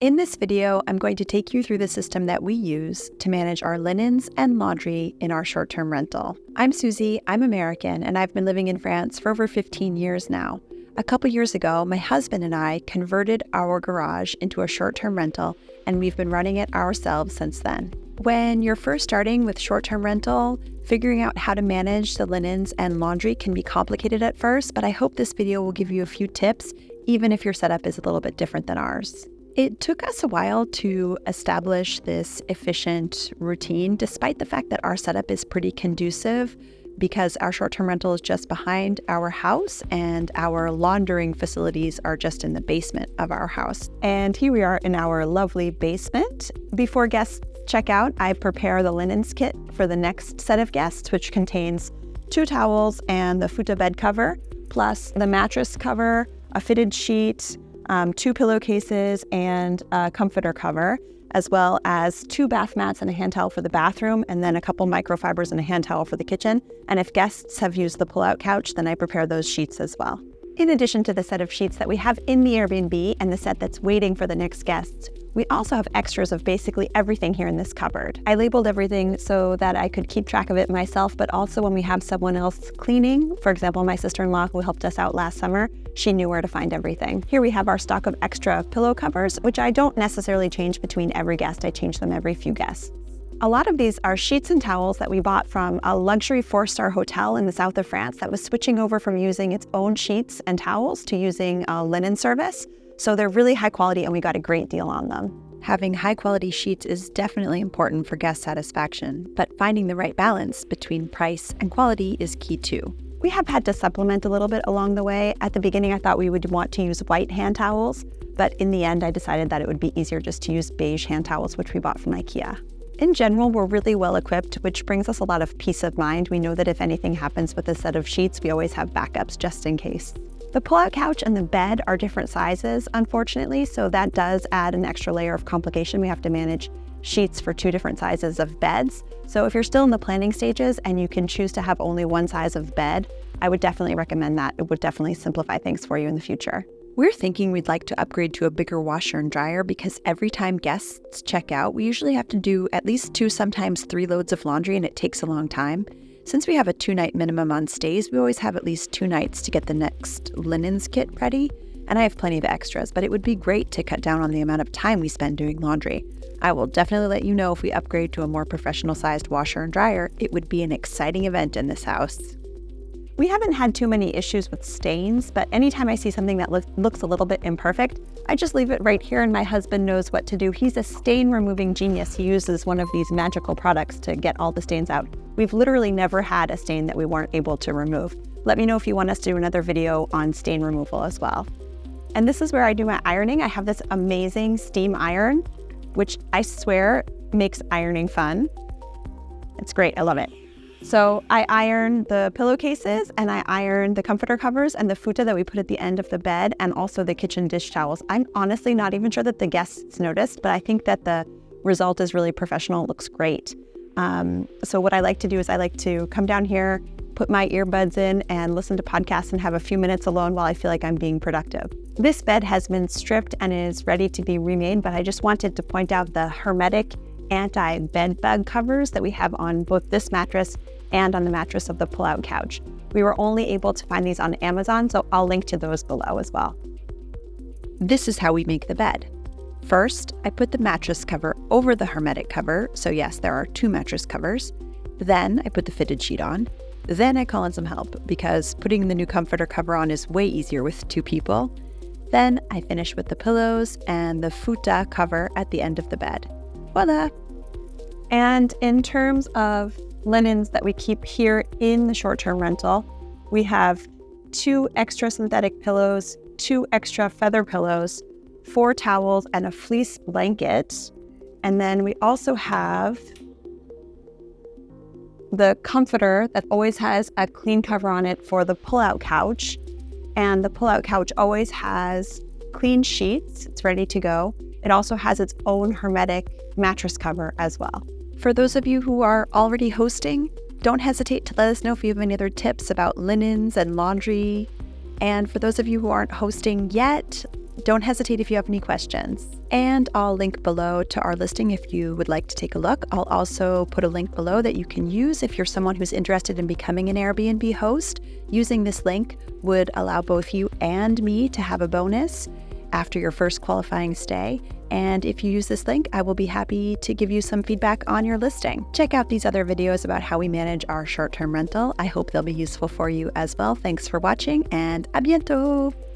In this video, I'm going to take you through the system that we use to manage our linens and laundry in our short-term rental. I'm Susie, I'm American, and I've been living in France for over 15 years now. A couple years ago, my husband and I converted our garage into a short-term rental, and we've been running it ourselves since then. When you're first starting with short-term rental, figuring out how to manage the linens and laundry can be complicated at first, but I hope this video will give you a few tips, even if your setup is a little bit different than ours. It took us a while to establish this efficient routine, despite the fact that our setup is pretty conducive because our short-term rental is just behind our house and our laundering facilities are just in the basement of our house. And here we are in our lovely basement. Before guests check out, I prepare the linens kit for the next set of guests, which contains 2 towels and the futon bed cover, plus the mattress cover, a fitted sheet, 2 pillowcases and a comforter cover, as well as 2 bath mats and a hand towel for the bathroom, and then a couple microfibers and a hand towel for the kitchen. And if guests have used the pull-out couch, then I prepare those sheets as well. In addition to the set of sheets that we have in the Airbnb and the set that's waiting for the next guests, we also have extras of basically everything here in this cupboard. I labeled everything so that I could keep track of it myself, but also when we have someone else cleaning, for example, my sister-in-law who helped us out last summer, she knew where to find everything. Here we have our stock of extra pillow covers, which I don't necessarily change between every guest. I change them every few guests. A lot of these are sheets and towels that we bought from a luxury 4-star hotel in the south of France that was switching over from using its own sheets and towels to using a linen service. So they're really high quality and we got a great deal on them. Having high quality sheets is definitely important for guest satisfaction, but finding the right balance between price and quality is key too. We have had to supplement a little bit along the way. At the beginning, I thought we would want to use white hand towels, but in the end, I decided that it would be easier just to use beige hand towels, which we bought from IKEA. In general, we're really well equipped, which brings us a lot of peace of mind. We know that if anything happens with a set of sheets, we always have backups just in case. The pull-out couch and the bed are different sizes, unfortunately, so that does add an extra layer of complication. We have to manage sheets for 2 different sizes of beds. So if you're still in the planning stages and you can choose to have only one size of bed, I would definitely recommend that. It would definitely simplify things for you in the future. We're thinking we'd like to upgrade to a bigger washer and dryer because every time guests check out, we usually have to do at least 2, sometimes 3 loads of laundry, and it takes a long time. Since we have a 2-night minimum on stays, we always have at least 2 nights to get the next linens kit ready, and I have plenty of extras, but it would be great to cut down on the amount of time we spend doing laundry. I will definitely let you know if we upgrade to a more professional-sized washer and dryer. It would be an exciting event in this house. We haven't had too many issues with stains, but anytime I see something that looks a little bit imperfect, I just leave it right here and my husband knows what to do. He's a stain removing genius. He uses one of these magical products to get all the stains out. We've literally never had a stain that we weren't able to remove. Let me know if you want us to do another video on stain removal as well. And this is where I do my ironing. I have this amazing steam iron, which I swear makes ironing fun. It's great, I love it. So I iron the pillowcases and I iron the comforter covers and the futon that we put at the end of the bed and also the kitchen dish towels. I'm honestly not even sure that the guests noticed, but I think that the result is really professional. It looks great. So what I like to do is I like to come down here, put my earbuds in and listen to podcasts and have a few minutes alone while I feel like I'm being productive. This bed has been stripped and is ready to be remade, but I just wanted to point out the hermetic anti-bed bug covers that we have on both this mattress and on the mattress of the pull-out couch. We were only able to find these on Amazon, so I'll link to those below as well. This is how we make the bed. First, I put the mattress cover over the hermetic cover, so yes, there are 2 mattress covers. Then I put the fitted sheet on. Then I call in some help because putting the new comforter cover on is way easier with 2 people. Then I finish with the pillows and the futon cover at the end of the bed. Voila! And in terms of linens that we keep here in the short-term rental, we have 2 extra synthetic pillows, 2 extra feather pillows, 4 towels, and a fleece blanket. And then we also have the comforter that always has a clean cover on it for the pull-out couch. And the pull-out couch always has clean sheets. It's ready to go. It also has its own hermetic mattress cover as well. For those of you who are already hosting, don't hesitate to let us know if you have any other tips about linens and laundry. And for those of you who aren't hosting yet, Don't hesitate if you have any questions. And I'll link below to our listing if you would like to take a look. I'll also put a link below that you can use if you're someone who's interested in becoming an Airbnb host. Using this link would allow both you and me to have a bonus after your first qualifying stay. And if you use this link, I will be happy to give you some feedback on your listing. Check out these other videos about how we manage our short-term rental. I hope they'll be useful for you as well. Thanks for watching, and à bientôt!